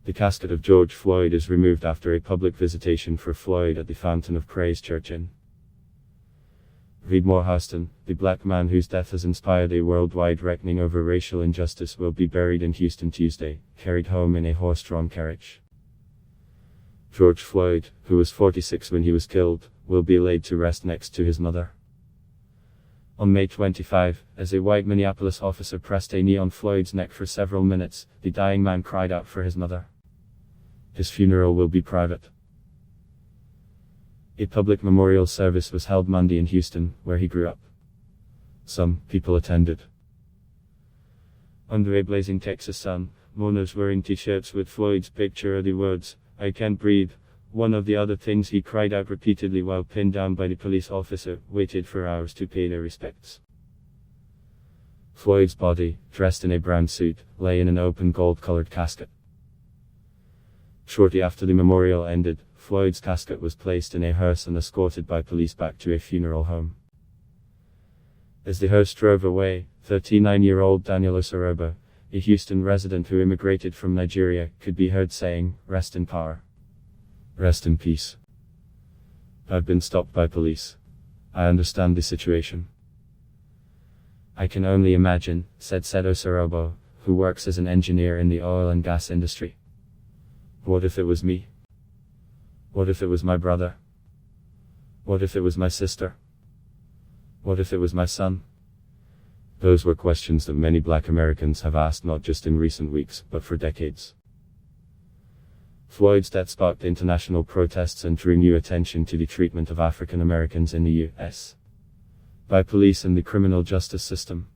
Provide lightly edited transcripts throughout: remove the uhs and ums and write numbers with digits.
The casket of George Floyd is removed after a public visitation for Floyd at the Fountain of Praise Church in Read MoreHOUSTON. The black man whose death has inspired a worldwide reckoning over racial injustice will be buried in Houston Tuesday, carried home in a horse-drawn carriage. George Floyd, who was 46 when he was killed, will be laid to rest next to his mother. On May 25, as a white Minneapolis officer pressed a knee on Floyd's neck for several minutes, the dying man cried out for his mother. His funeral will be private. A public memorial service was held Monday in Houston, where he grew up. Some people attended. Under a blazing Texas sun, mourners wearing t-shirts with Floyd's picture or the words, "I can't breathe," one of the other things he cried out repeatedly while pinned down by the police officer, waited for hours to pay their respects. Floyd's body, dressed in a brown suit, lay in an open gold-colored casket. Shortly after the memorial ended, Floyd's casket was placed in a hearse and escorted by police back to a funeral home. As the hearse drove away, 39-year-old Daniel Osorobo, a Houston resident who immigrated from Nigeria, could be heard saying, "Rest in power. Rest in peace. I've been stopped by police. I understand the situation. I can only imagine," said Osorobo, who works as an engineer in the oil and gas industry. "What if it was me? What if it was my brother? What if it was my sister? What if it was my son?" Those were questions that many black Americans have asked not just in recent weeks, but for decades. Floyd's death sparked international protests and drew new attention to the treatment of African Americans in the U.S. by police and the criminal justice system.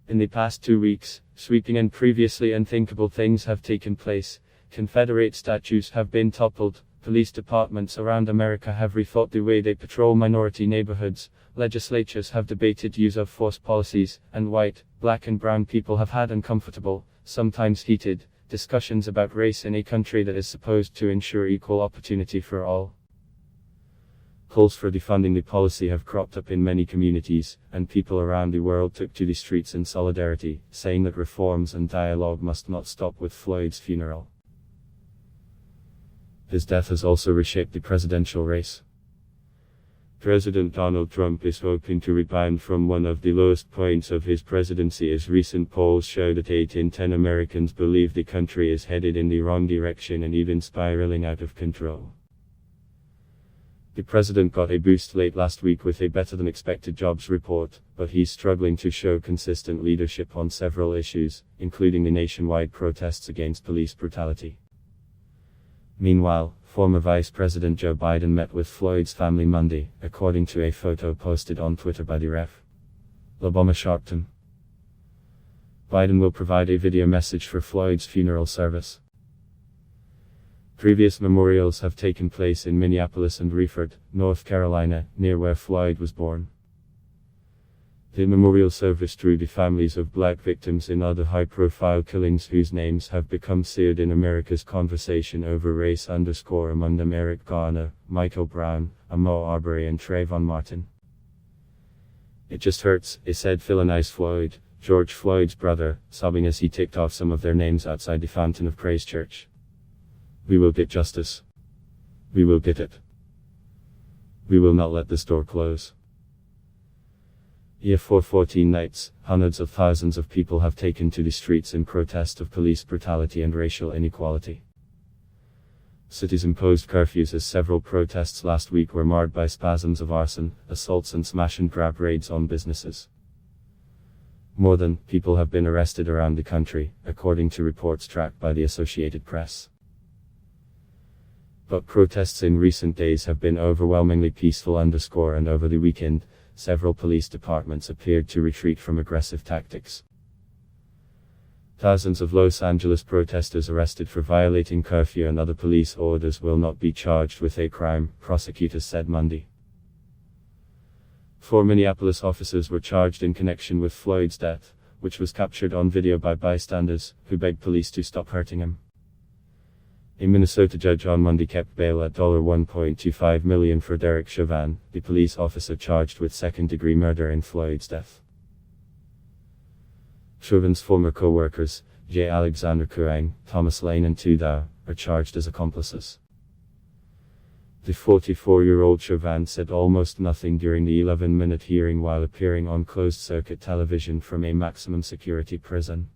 In the past 2 weeks, sweeping and previously unthinkable things have taken place. Confederate statues have been toppled, police departments around America have rethought the way they patrol minority neighborhoods, legislatures have debated use of force policies, and white, black and brown people have had uncomfortable, sometimes heated, discussions about race in a country that is supposed to ensure equal opportunity for all. Calls for defunding the policy have cropped up in many communities, and people around the world took to the streets in solidarity, saying that reforms and dialogue must not stop with Floyd's funeral. His death has also reshaped the presidential race. President Donald Trump is hoping to rebound from one of the lowest points of his presidency, as recent polls show that 8 in 10 Americans believe the country is headed in the wrong direction and even spiraling out of control. The president got a boost late last week with a better-than-expected jobs report, but he's struggling to show consistent leadership on several issues, including the nationwide protests against police brutality. Meanwhile, former Vice President Joe Biden met with Floyd's family Monday, according to a photo posted on Twitter by the Ref. Sharpton. Biden will provide a video message for Floyd's funeral service. Previous memorials have taken place in Minneapolis and Reeford, North Carolina, near where Floyd was born. The memorial service drew the families of black victims in other high-profile killings whose names have become seared in America's conversation over race, among them Eric Garner, Michael Brown, Ahmaud Arbery and Trayvon Martin. "It just hurts," said Philonise Floyd, George Floyd's brother, sobbing as he ticked off some of their names outside the Fountain of Praise Church. "We will get justice. We will get it. We will not let this door close." For 14 nights, hundreds of thousands of people have taken to the streets in protest of police brutality and racial inequality. Cities imposed curfews as several protests last week were marred by spasms of arson, assaults and smash-and-grab raids on businesses. More than people have been arrested around the country, according to reports tracked by the Associated Press. But protests in recent days have been overwhelmingly peaceful. And over the weekend, several police departments appeared to retreat from aggressive tactics. Thousands of Los Angeles protesters arrested for violating curfew and other police orders will not be charged with a crime, prosecutors said Monday. 4 Minneapolis officers were charged in connection with Floyd's death, which was captured on video by bystanders, who begged police to stop hurting him. A Minnesota judge on Monday kept bail at $1.25 million for Derek Chauvin, the police officer charged with second-degree murder in Floyd's death. Chauvin's former co-workers, J. Alexander Kurang, Thomas Lane and Tu Dao, are charged as accomplices. The 44-year-old Chauvin said almost nothing during the 11-minute hearing while appearing on closed-circuit television from a maximum security prison.